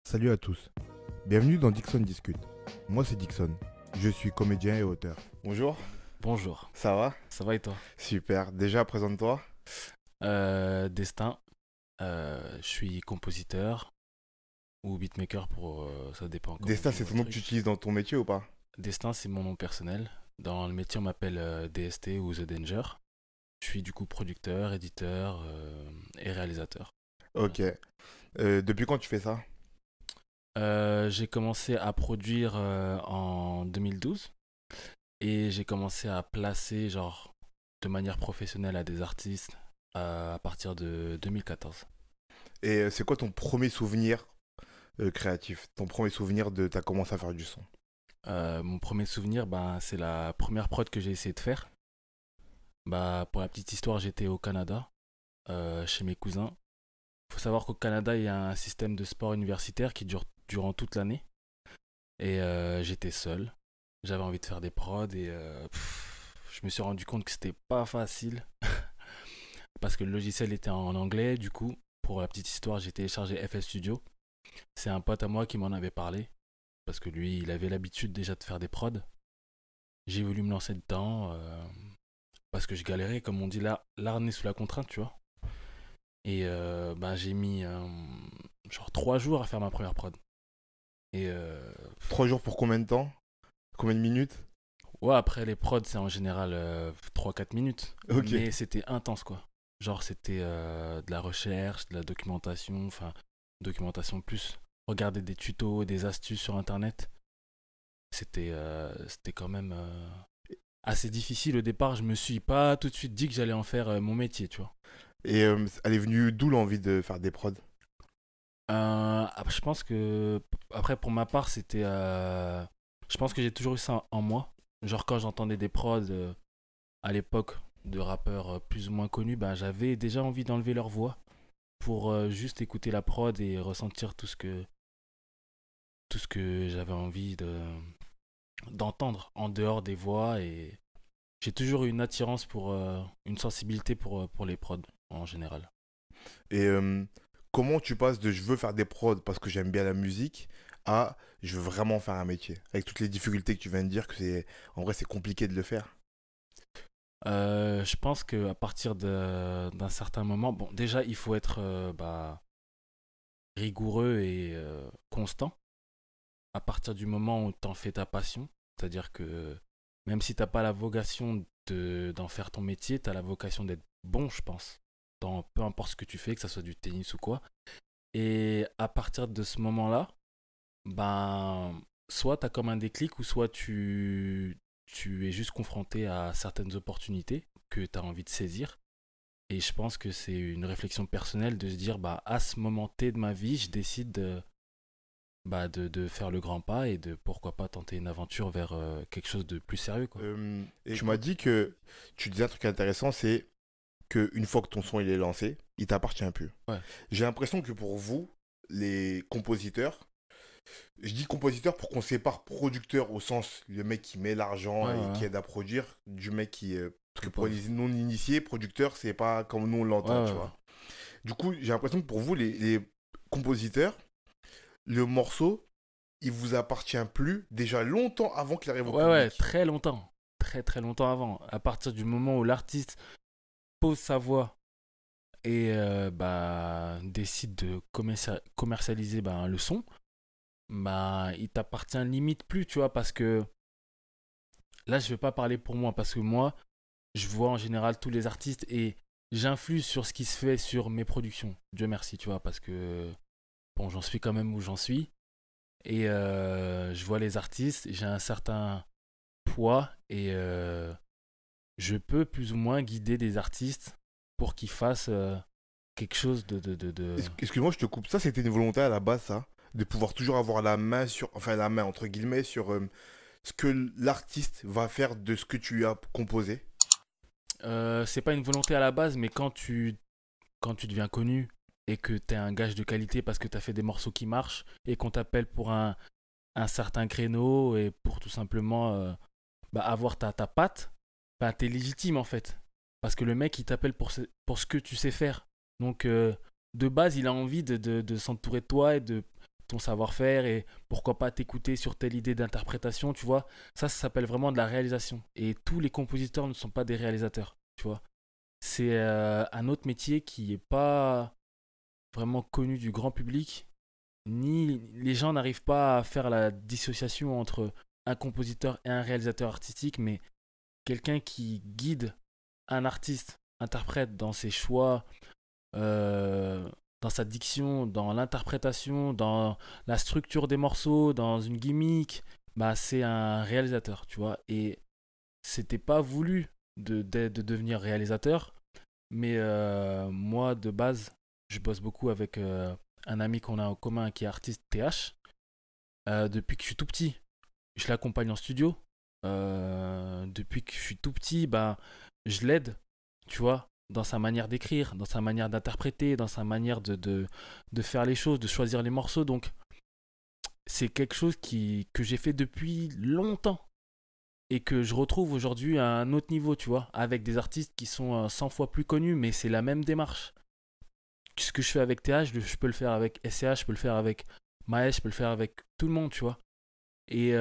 Salut à tous, bienvenue dans Dixon Discute. Moi c'est Dixon, je suis comédien et auteur. Bonjour, Bonjour, ça va? ça va et toi? Super, déjà présente-toi. Destin, je suis compositeur ou beatmaker ça dépend comment Destin, tu c'est vois ton le nom que tu truc. utilises dans ton métier ou pas? Destin, c'est mon nom personnel. Dans le métier, on m'appelle DST ou The Danger. Je suis du coup producteur, éditeur et réalisateur. Voilà. Ok, depuis quand tu fais ça? J'ai commencé à produire en 2012 et j'ai commencé à placer genre de manière professionnelle à des artistes à partir de 2014. Et c'est quoi ton premier souvenir créatif? Ton premier souvenir de t'as commencé à faire du son? Mon premier souvenir, ben, c'est la première prod que j'ai essayé de faire. Bah, pour la petite histoire, j'étais au Canada, chez mes cousins. Faut savoir qu'au Canada, il y a un système de sport universitaire qui dure durant toute l'année. Et j'étais seul. J'avais envie de faire des prods et je me suis rendu compte que c'était pas facile parce que le logiciel était en anglais. Du coup, pour la petite histoire, j'ai téléchargé FL Studio. C'est un pote à moi qui m'en avait parlé parce que lui, il avait l'habitude déjà de faire des prods. J'ai voulu me lancer dedans parce que je galérais, comme on dit, là, l'arnée sous la contrainte, tu vois. Et bah, j'ai mis genre 3 jours à faire ma première prod. Et 3 jours pour combien de temps? Combien de minutes? ouais, après les prods, c'est en général 3-4 minutes. Ok. Mais c'était intense, quoi. Genre, c'était de la recherche, de la documentation, enfin, documentation plus. Regarder des tutos, des astuces sur internet. C'était quand même assez difficile au départ. Je me suis pas tout de suite dit que j'allais en faire mon métier, tu vois. Et elle est venue d'où l'envie de faire des prods? Je pense que, après, pour ma part, je pense que j'ai toujours eu ça en moi. Genre, quand j'entendais des prods à l'époque de rappeurs plus ou moins connus, bah, j'avais déjà envie d'enlever leur voix pour juste écouter la prod et ressentir tout ce que j'avais envie d'entendre en dehors des voix. Et j'ai toujours eu une attirance une sensibilité pour les prods en général. Et comment tu passes de je veux faire des prods parce que j'aime bien la musique à je veux vraiment faire un métier? Avec toutes les difficultés que tu viens de dire, que c'est en vrai c'est compliqué de le faire. Je pense qu'à partir d'un certain moment, bon, déjà, il faut être bah, rigoureux et constant. À partir du moment où tu en fais ta passion, c'est-à-dire que même si t'as pas la vocation d'en faire ton métier, tu as la vocation d'être bon, je pense, dans peu importe ce que tu fais, que ce soit du tennis ou quoi. Et à partir de ce moment-là, ben, soit tu as comme un déclic, ou soit tu es juste confronté à certaines opportunités que tu as envie de saisir. Et je pense que c'est une réflexion personnelle de se dire, bah, à ce moment T de ma vie, je décide de faire le grand pas et de pourquoi pas tenter une aventure vers quelque chose de plus sérieux, quoi. Et Et tu m'as dit que tu disais un truc intéressant, c'est que une fois que ton son il est lancé, il t'appartient plus. ouais, J'ai l'impression que pour vous, les compositeurs, je dis compositeur pour qu'on sépare producteur au sens le mec qui met l'argent ouais, ouais, et ouais. qui aide à produire du mec qui parce que pour Compose. les non initiés, producteur c'est pas comme nous on Ouais, l'entend, ouais, tu ouais. vois. Du coup, j'ai l'impression que pour vous les compositeurs, le morceau il vous appartient plus déjà longtemps avant qu'il arrive au Ouais, ouais, public. très longtemps. Très, très longtemps avant. À partir du moment où l'artiste pose sa voix et bah, décide de commercialiser bah, le son, bah, il t'appartient limite plus, tu vois, parce que là, je vais pas parler pour moi, parce que moi, je vois en général tous les artistes et j'influe sur ce qui se fait sur mes productions. Dieu merci, tu vois, parce que bon, j'en suis quand même où j'en suis. Et je vois les artistes, j'ai un certain poids et je peux plus ou moins guider des artistes pour qu'ils fassent quelque chose de... Excuse-moi, je te coupe. Ça, c'était une volonté à la base, ça, de pouvoir toujours avoir la main sur, enfin la main entre guillemets sur ce que l'artiste va faire de ce que tu lui as composé. C'est pas une volonté à la base, mais quand tu deviens connu et que tu es un gage de qualité parce que tu as fait des morceaux qui marchent et qu'on t'appelle pour un certain créneau et pour tout simplement bah, avoir ta patte, bah, tu es légitime en fait. Parce que le mec, il t'appelle pour ce que tu sais faire. Donc, de base, il a envie de s'entourer de toi et de ton savoir-faire et pourquoi pas t'écouter sur telle idée d'interprétation, tu vois. Ça s'appelle vraiment de la réalisation. Et tous les compositeurs ne sont pas des réalisateurs, tu vois. C'est un autre métier qui n'est pas vraiment connu du grand public, ni les gens n'arrivent pas à faire la dissociation entre un compositeur et un réalisateur artistique, mais quelqu'un qui guide un artiste, interprète dans ses choix, euh, dans sa diction, dans l'interprétation, dans la structure des morceaux, dans une gimmick, bah c'est un réalisateur, tu vois. Et c'était pas voulu de devenir réalisateur, mais moi de base, je bosse beaucoup avec un ami qu'on a en commun qui est artiste TH. Depuis que je suis tout petit, je l'accompagne en studio. Depuis que je suis tout petit, ben, je l'aide, tu vois, dans sa manière d'écrire, dans sa manière d'interpréter, dans sa manière de faire les choses, de choisir les morceaux. Donc, c'est quelque chose que j'ai fait depuis longtemps et que je retrouve aujourd'hui à un autre niveau, tu vois, avec des artistes qui sont 100 fois plus connus, mais c'est la même démarche. Ce que je fais avec TH, je peux le faire avec SCH, je peux le faire avec Maes, je peux le faire avec tout le monde, tu vois. Et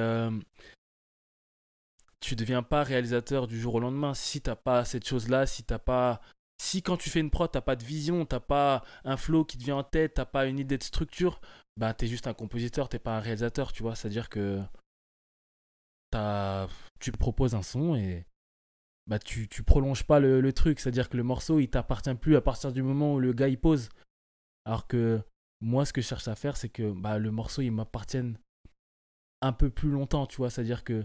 tu deviens pas réalisateur du jour au lendemain si t'as pas cette chose-là, si quand tu fais une prod, t'as pas de vision, t'as pas un flow qui te vient en tête, t'as pas une idée de structure, bah t'es juste un compositeur, t'es pas un réalisateur, tu vois. C'est-à-dire que tu proposes un son et bah tu prolonges pas le truc, c'est-à-dire que le morceau il t'appartient plus à partir du moment où le gars il pose. Alors que moi ce que je cherche à faire c'est que bah, le morceau il m'appartienne un peu plus longtemps, tu vois. C'est-à-dire que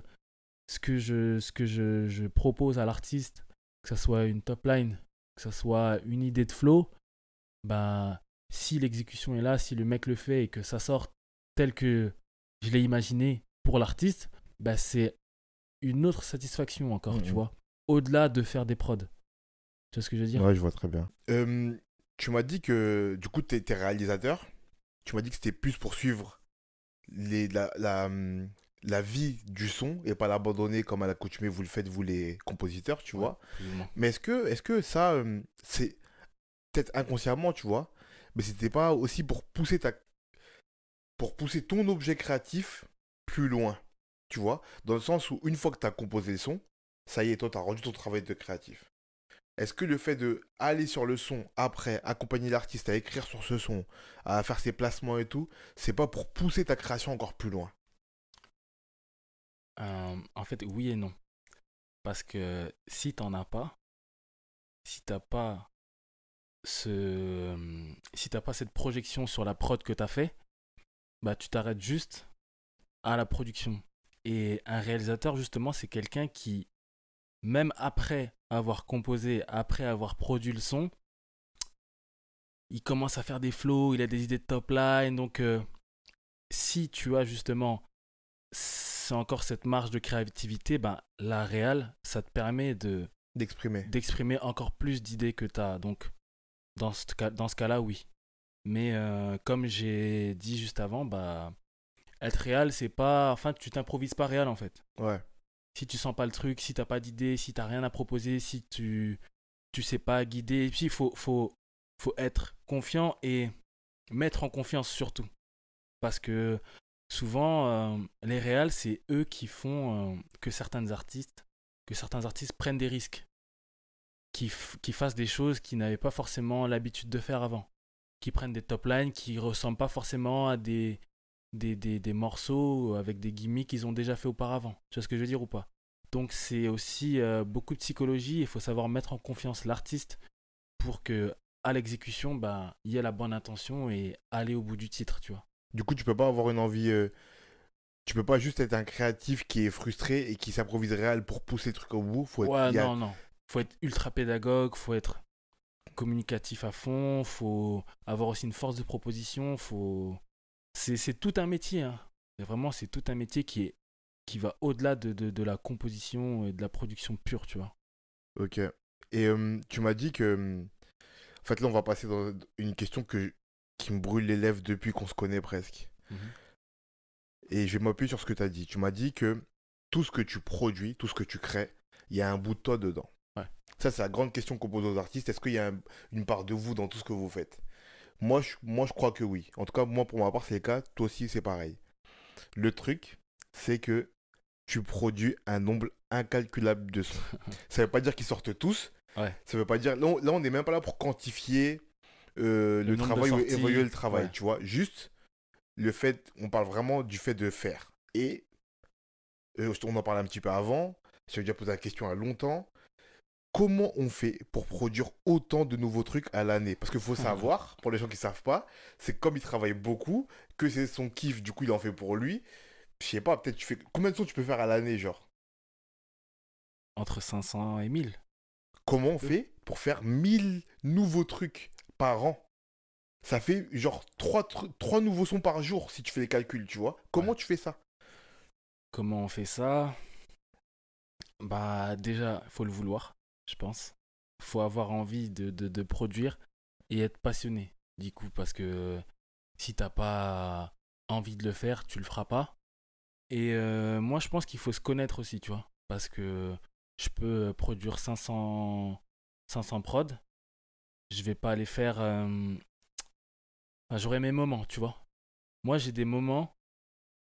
je propose à l'artiste, que ce soit une top line, que ce soit une idée de flow, ben, si l'exécution est là, si le mec le fait et que ça sort tel que je l'ai imaginé pour l'artiste, ben, c'est une autre satisfaction encore, tu vois, au-delà de faire des prods. Tu vois ce que je veux dire? Ouais, je vois très bien. Tu m'as dit que du coup, tu étais réalisateur. Tu m'as dit que c'était plus pour suivre la vie du son et pas l'abandonner comme à l'accoutumée vous le faites, vous les compositeurs, tu Ouais, vois. absolument. Mais est-ce que ça, c'est peut-être inconsciemment, tu vois, mais c'était pas aussi pour pousser ton objet créatif plus loin, tu vois, dans le sens où une fois que tu as composé le son, ça y est, toi, tu as rendu ton travail de créatif. Est-ce que le fait de aller sur le son après, accompagner l'artiste à écrire sur ce son, à faire ses placements et tout, c'est pas pour pousser ta création encore plus loin? En fait, oui et non. Parce que si t'en as pas, si t'as pas si t'as pas cette projection sur la prod que t'as fait, bah tu t'arrêtes juste à la production. Et un réalisateur, justement, c'est quelqu'un qui, même après avoir composé, après avoir produit le son, il commence à faire des flows, il a des idées de top line. Donc, si tu as justement c'est encore cette marge de créativité, ben, la réal, ça te permet D'exprimer. d'exprimer encore plus d'idées que tu as. Donc, dans ce cas-là, oui. Mais comme j'ai dit juste avant, bah, être réal, c'est pas. Enfin, tu t'improvises pas réal en fait. Ouais. Si tu sens pas le truc, si t'as pas d'idée, si t'as rien à proposer, si tu sais pas guider, et puis faut être confiant et mettre en confiance surtout. Parce que souvent, les réals, c'est eux qui font que certains artistes prennent des risques, qui fassent des choses qu'ils n'avaient pas forcément l'habitude de faire avant, qui prennent des top lines qui ressemblent pas forcément à des morceaux avec des gimmicks qu'ils ont déjà fait auparavant. Tu vois ce que je veux dire ou pas? Donc c'est aussi beaucoup de psychologie. Il faut savoir mettre en confiance l'artiste pour que à l'exécution, bah, il y ait la bonne intention et aller au bout du titre, tu vois. Du coup, tu peux pas avoir une envie. Tu peux pas juste être un créatif qui est frustré et qui s'improvise réel pour pousser le truc au bout. Ouais, non, non. Faut être ultra pédagogue, faut être communicatif à fond, faut avoir aussi une force de proposition, c'est tout un métier, hein. Vraiment, c'est tout un métier qui va au-delà de la composition et de la production pure, tu vois. Ok. Et tu m'as dit que. En fait, là, on va passer dans une question qui me brûle les lèvres depuis qu'on se connaît presque. Mhm. Et je vais m'appuyer sur ce que tu as dit. Tu m'as dit que tout ce que tu produis, tout ce que tu crées, il y a un bout de toi dedans. Ouais. Ça, c'est la grande question qu'on pose aux artistes. Est-ce qu'il y a une part de vous dans tout ce que vous faites? Moi, je crois que oui. En tout cas, moi, pour ma part, c'est le cas. Toi aussi, c'est pareil. Le truc, c'est que tu produis un nombre incalculable de sons. Ça veut pas dire qu'ils sortent tous. Ouais. Ça veut pas dire. Là, on n'est même pas là pour quantifier Le le nombre de travail ou évaluer sorties. le travail. Ouais. Tu vois, juste le fait. On parle vraiment du fait de faire. Et on en parlait un petit peu avant. J'ai déjà posé la question à longtemps. Comment on fait pour produire autant de nouveaux trucs à l'année? Parce qu'il faut savoir, pour les gens qui savent pas, c'est comme il travaille beaucoup, que c'est son kiff, du coup il en fait pour lui. Je sais pas, peut-être tu fais. Combien de sons tu peux faire à l'année, genre? Entre 500 et 1000. Comment on Peu. fait pour faire 1000 nouveaux trucs par an? Ça fait genre 3 nouveaux sons par jour si tu fais les calculs, tu vois. Ouais. Comment tu fais ça? Comment on fait ça? Bah, déjà, il faut le vouloir, je pense. Faut avoir envie de produire et être passionné, du coup, parce que si t'as pas envie de le faire, tu le feras pas. Et moi, je pense qu'il faut se connaître aussi, tu vois. Parce que je peux produire 500 prod. Je vais pas les faire. Enfin, j'aurai mes moments, tu vois. Moi, j'ai des moments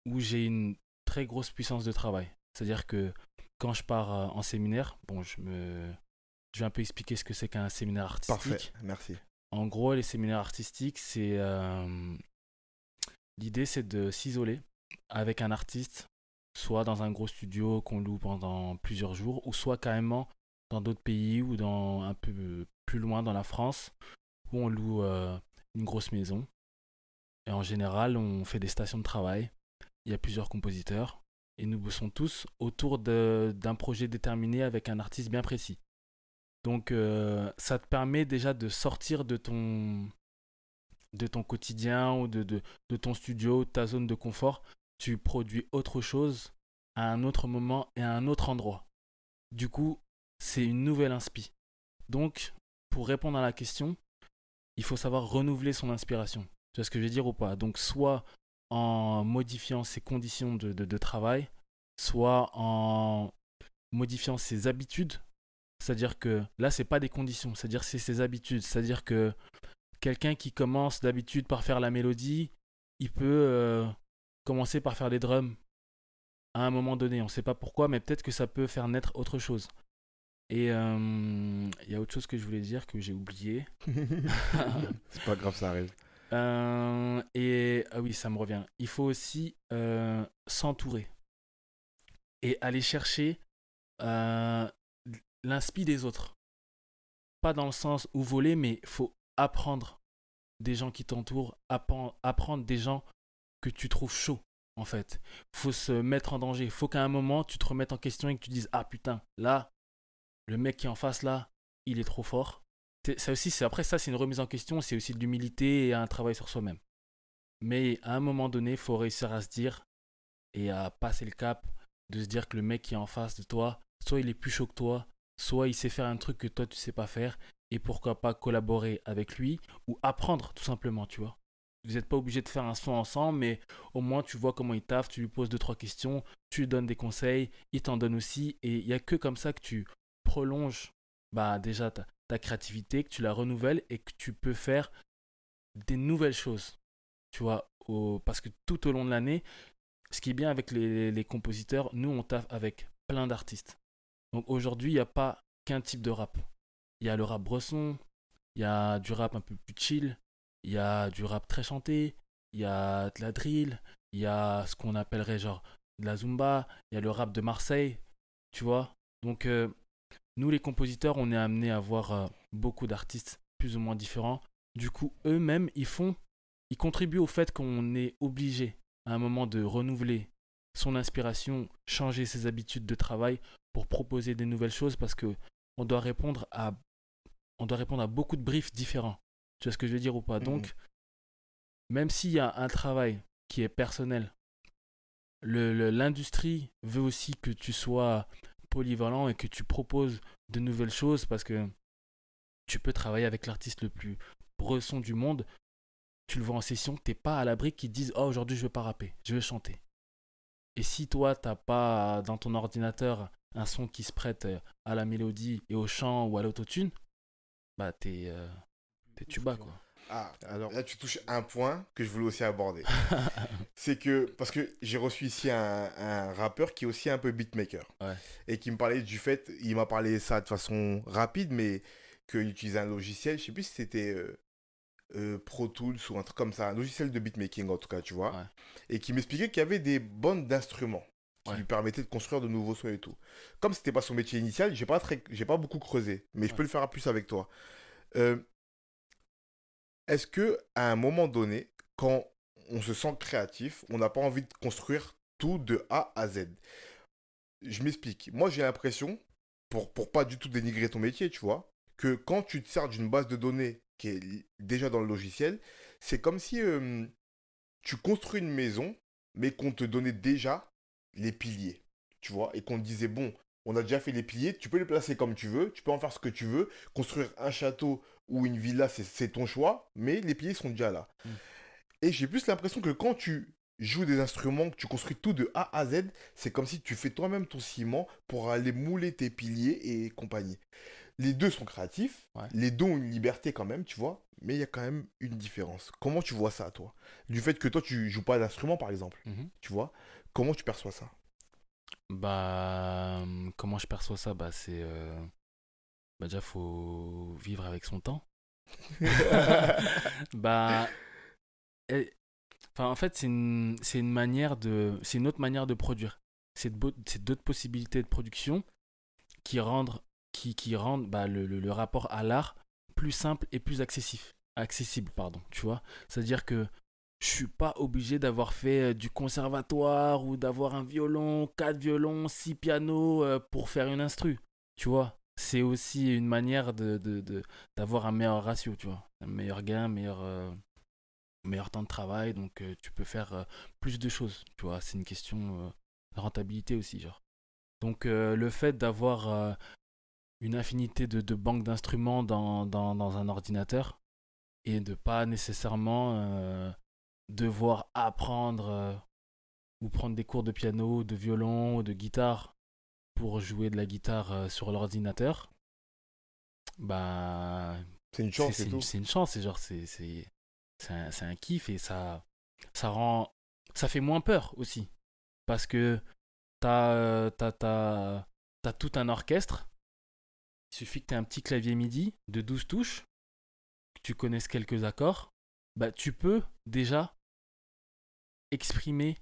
où j'ai une très grosse puissance de travail. C'est-à-dire que quand je pars en séminaire, bon, je vais un peu expliquer ce que c'est qu'un séminaire Parfait, artistique. merci. En gros, les séminaires artistiques, l'idée, c'est de s'isoler avec un artiste, soit dans un gros studio qu'on loue pendant plusieurs jours, ou soit carrément dans d'autres pays ou dans un peu plus loin dans la France, où on loue une grosse maison. Et en général, on fait des stations de travail. Il y a plusieurs compositeurs. Et nous bossons tous autour d'un projet déterminé avec un artiste bien précis. Donc, ça te permet déjà de sortir de ton quotidien ou de ton studio, de ta zone de confort. Tu produis autre chose à un autre moment et à un autre endroit. Du coup, c'est une nouvelle inspi. Donc, pour répondre à la question, il faut savoir renouveler son inspiration. Tu vois ce que je veux dire ou pas? Donc, soit en modifiant ses conditions de travail, soit en modifiant ses habitudes. C'est-à-dire que là, c'est pas des conditions, c'est-à-dire que c'est ses habitudes. C'est-à-dire que quelqu'un qui commence d'habitude par faire la mélodie, il peut commencer par faire des drums à un moment donné. On ne sait pas pourquoi, mais peut-être que ça peut faire naître autre chose. Et il y a autre chose que je voulais dire que j'ai oublié. C'est pas grave, ça arrive. Et ah oui, ça me revient. Il faut aussi s'entourer et aller chercher euh, l'inspi des autres. Pas dans le sens où voler, mais il faut apprendre des gens qui t'entourent, apprendre des gens que tu trouves chauds, en fait. Faut se mettre en danger. Faut qu'à un moment, tu te remettes en question et que tu dises, ah putain, là, le mec qui est en face, là, il est trop fort. Ça aussi, après ça, c'est une remise en question, c'est aussi de l'humilité et un travail sur soi-même. Mais à un moment donné, il faut réussir à se dire et à passer le cap de se dire que le mec qui est en face de toi, soit il est plus chaud que toi, soit il sait faire un truc que toi tu sais pas faire, et pourquoi pas collaborer avec lui ou apprendre tout simplement, tu vois. Vous n'êtes pas obligé de faire un son ensemble, mais au moins tu vois comment il taffe, tu lui poses deux trois questions, tu lui donnes des conseils, il t'en donne aussi, et il n'y a que comme ça que tu prolonges bah, déjà ta créativité, que tu la renouvelles et que tu peux faire des nouvelles choses, tu vois, parce que tout au long de l'année, ce qui est bien avec les compositeurs, nous on taffe avec plein d'artistes. Donc aujourd'hui, il n'y a pas qu'un type de rap. Il y a le rap bresson, il y a du rap un peu plus chill, il y a du rap très chanté, il y a de la drill, il y a ce qu'on appellerait genre de la zumba, il y a le rap de Marseille, tu vois. Donc nous les compositeurs, on est amenés à voir beaucoup d'artistes plus ou moins différents. Du coup, eux-mêmes, ils contribuent au fait qu'on est obligé à un moment de renouveler son inspiration, changer ses habitudes de travail pour proposer des nouvelles choses parce que on doit répondre à beaucoup de briefs différents. Tu vois ce que je veux dire ou pas? Mhm. Donc, même s'il y a un travail qui est personnel, l'industrie veut aussi que tu sois polyvalent et que tu proposes de nouvelles choses parce que tu peux travailler avec l'artiste le plus bresson du monde. Tu le vois en session, t'es pas à l'abri qu'ils te disent oh aujourd'hui je veux pas rapper, je veux chanter. Et si toi t'as pas dans ton ordinateur un son qui se prête à la mélodie et au chant ou à l'autotune, bah t'es tuba quoi. Ah, Alors, là, tu touches un point que je voulais aussi aborder. C'est que, parce que j'ai reçu ici un rappeur qui est aussi un peu beatmaker. ouais, Et qui me parlait du fait, il m'a parlé ça de façon rapide, mais qu'il utilisait un logiciel, je sais plus si c'était Pro Tools ou un truc comme ça, un logiciel de beatmaking en tout cas, tu vois. ouais, Et qui m'expliquait qu'il y avait des bandes d'instruments qui ouais, lui permettaient de construire de nouveaux sons et tout. Comme c'était pas son métier initial, j'ai pas beaucoup creusé, mais je ouais. peux le faire à plus avec toi. Euh, Est-ce que à un moment donné, quand on se sent créatif, on n'a pas envie de construire tout de A à Z? Je m'explique. Moi, j'ai l'impression, pour pas du tout dénigrer ton métier, tu vois, que quand tu te sers d'une base de données qui est déjà dans le logiciel, c'est comme si tu construis une maison, mais qu'on te donnait déjà les piliers, tu vois, et qu'on te disait, bon, on a déjà fait les piliers, tu peux les placer comme tu veux, tu peux en faire ce que tu veux, construire un château ou une villa, c'est ton choix, mais les piliers sont déjà là. Mm. Et j'ai plus l'impression que quand tu joues des instruments, que tu construis tout de A à Z, c'est comme si tu fais toi-même ton ciment pour aller mouler tes piliers et compagnie. Les deux sont créatifs, Ouais. les deux ont une liberté quand même, tu vois, mais il y a quand même une différence. Comment tu vois ça, toi? Du fait que toi, tu joues pas d'instrument, par exemple, Mhm. tu vois, comment tu perçois ça? Bah, comment je perçois ça? Bah, c'est. Bah, déjà, faut vivre avec son temps. Bah, eh, enfin, en fait, c'est une manière de. C'est une autre manière de produire. C'est d'autres possibilités de production qui rendent bah, le rapport à l'art plus simple et plus accessible, pardon, tu vois. C'est-à-dire que je suis pas obligé d'avoir fait du conservatoire ou d'avoir un violon, quatre violons, six pianos pour faire une instru, tu vois. C'est aussi une manière d'avoir un meilleur ratio, tu vois. Un meilleur gain, meilleur temps de travail, donc tu peux faire plus de choses, tu vois. C'est une question de rentabilité aussi, genre. Donc le fait d'avoir une infinité de banques d'instruments dans un ordinateur et de pas nécessairement devoir apprendre ou prendre des cours de piano, de violon ou de guitare pour jouer de la guitare sur l'ordinateur, bah C'est une c'est chance et c'est une, tout. c'est une chance, c'est genre c'est un kiff et ça rend ça fait moins peur aussi parce que t'as tout un orchestre. Il suffit que tu aies un petit clavier MIDI de 12 touches, que tu connaisses quelques accords, bah tu peux déjà exprimer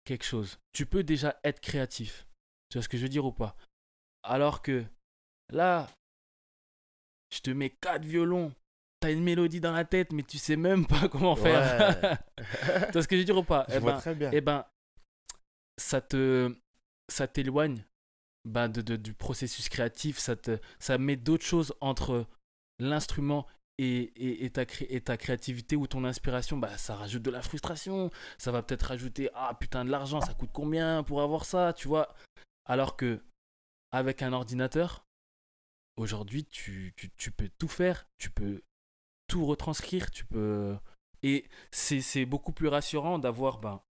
quelque chose. Tu peux déjà être créatif. Tu vois ce que je veux dire ou pas? Alors que là, je te mets quatre violons, t'as une mélodie dans la tête, mais tu sais même pas comment faire. Ouais. Tu vois ce que je veux dire ou pas? Je vois très bien. Eh ben, ça te, ça t'éloigne bah, du processus créatif. Ça met d'autres choses entre l'instrument et ta créativité ou ton inspiration. Bah, ça rajoute de la frustration. Ça va peut-être rajouter ah putain de l'argent, ça coûte combien pour avoir ça, tu vois? Alors que avec un ordinateur, aujourd'hui, tu peux tout faire, tu peux tout retranscrire, tu peux. Et c'est beaucoup plus rassurant d'avoir ben,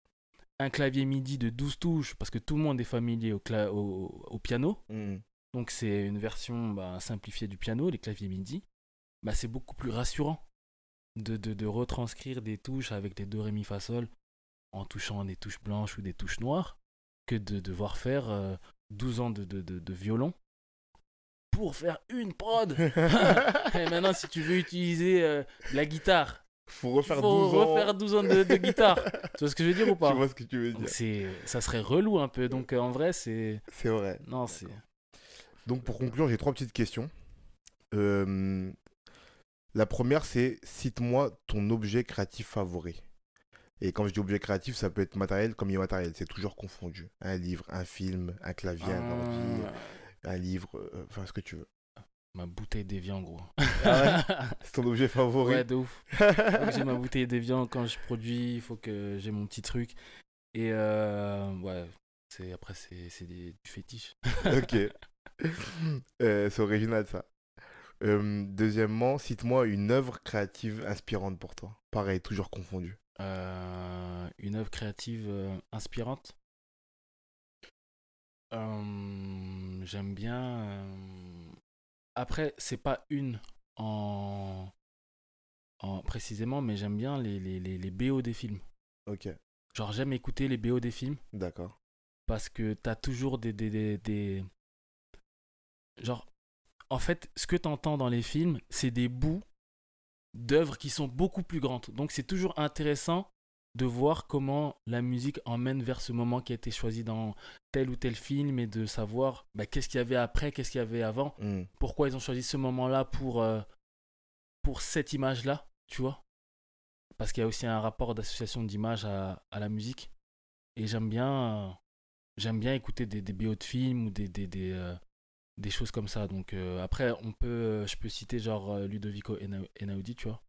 un clavier MIDI de 12 touches, parce que tout le monde est familier au piano. Hmm. Donc c'est une version bah, simplifiée du piano, les claviers MIDI. Bah, c'est beaucoup plus rassurant de retranscrire des touches avec des do, ré, mi, fa, sol en touchant des touches blanches ou des touches noires que de devoir faire 12 ans de violon pour faire une prod. Et maintenant, si tu veux utiliser la guitare, Faut il refaire faut 12 ans. refaire 12 ans de guitare. Tu vois ce que je veux dire ou Je pas? vois ce que tu veux Donc dire. ça serait relou un peu. Donc en vrai, c'est. C'est vrai. Non, c'est. Donc pour conclure, j'ai trois petites questions. Euh, la première, c'est cite-moi ton objet créatif favori. Et quand je dis objet créatif, ça peut être matériel comme immatériel, c'est toujours confondu. Un livre, un film, un clavier, un ordi, Euh, un livre, enfin ce que tu veux. Ma bouteille d'évian, gros. Ah ouais? C'est ton objet Ouais, favori? de ouf. Faut que j'ai ma bouteille d'évian quand je produis. Il faut que j'ai mon petit truc. Et ouais, après, c'est du fétiche. Ok. C'est original ça. Deuxièmement, cite-moi une œuvre créative inspirante pour toi. Pareil, toujours confondu. Une œuvre créative inspirante. J'aime bien. Après, c'est pas une en. précisément, mais j'aime bien les BO des films. Ok, Genre, j'aime écouter les BO des films d'accord. parce que t'as toujours Genre, en fait, ce que t'entends dans les films, c'est des bouts d'œuvres qui sont beaucoup plus grandes. Donc, c'est toujours intéressant de voir comment la musique emmène vers ce moment qui a été choisi dans tel ou tel film et de savoir bah, qu'est-ce qu'il y avait après, qu'est-ce qu'il y avait avant, Hmm. pourquoi ils ont choisi ce moment-là pour cette image-là, tu vois. Parce qu'il y a aussi un rapport d'association d'images à la musique. Et j'aime bien écouter des BO de films ou des choses comme ça. Donc après, je peux citer genre Ludovico Einaudi, tu vois,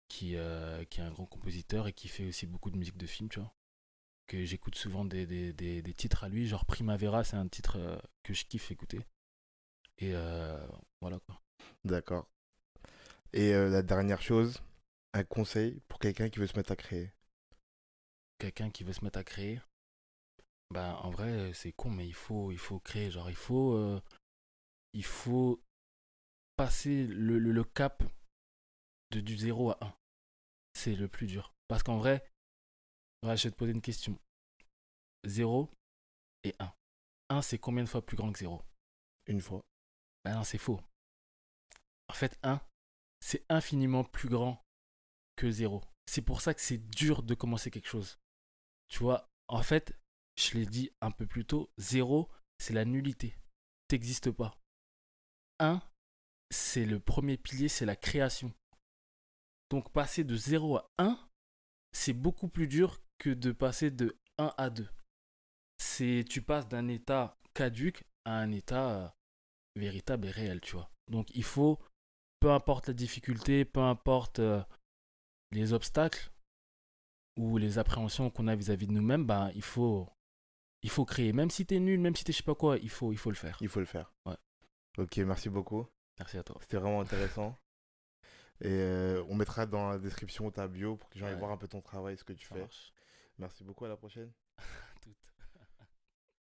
qui est un grand compositeur et qui fait aussi beaucoup de musique de film, tu vois. Que j'écoute souvent des titres à lui, genre Primavera, c'est un titre que je kiffe écouter. Et voilà quoi. D'accord. Et la dernière chose, un conseil pour quelqu'un qui veut se mettre à créer. Quelqu'un qui veut se mettre à créer, bah en vrai, c'est con, mais il faut créer. Genre, il faut passer le cap du 0 à 1. C'est le plus dur. Parce qu'en vrai, ouais, je vais te poser une question. 0 et 1. 1, c'est combien de fois plus grand que 0? Une fois. Bah non, c'est faux. En fait, 1, c'est infiniment plus grand que 0. C'est pour ça que c'est dur de commencer quelque chose. Tu vois, en fait, je l'ai dit un peu plus tôt, 0, c'est la nullité. T'existes pas. 1, c'est le premier pilier, c'est la création. Donc passer de 0 à 1, c'est beaucoup plus dur que de passer de 1 à 2. Tu passes d'un état caduque à un état véritable et réel, tu vois. Donc il faut, peu importe la difficulté, peu importe les obstacles ou les appréhensions qu'on a vis-à-vis de nous-mêmes, bah, il faut créer. Même si t'es nul, même si t'es je sais pas quoi, il faut le faire. Il faut le faire. Ouais. Ok, merci beaucoup. Merci à toi. C'était vraiment intéressant. Et on mettra dans la description ta bio pour que les gens aillent Ouais, voir un peu ton travail, ce que tu ça fais. marche. Merci beaucoup, à la prochaine. Tout.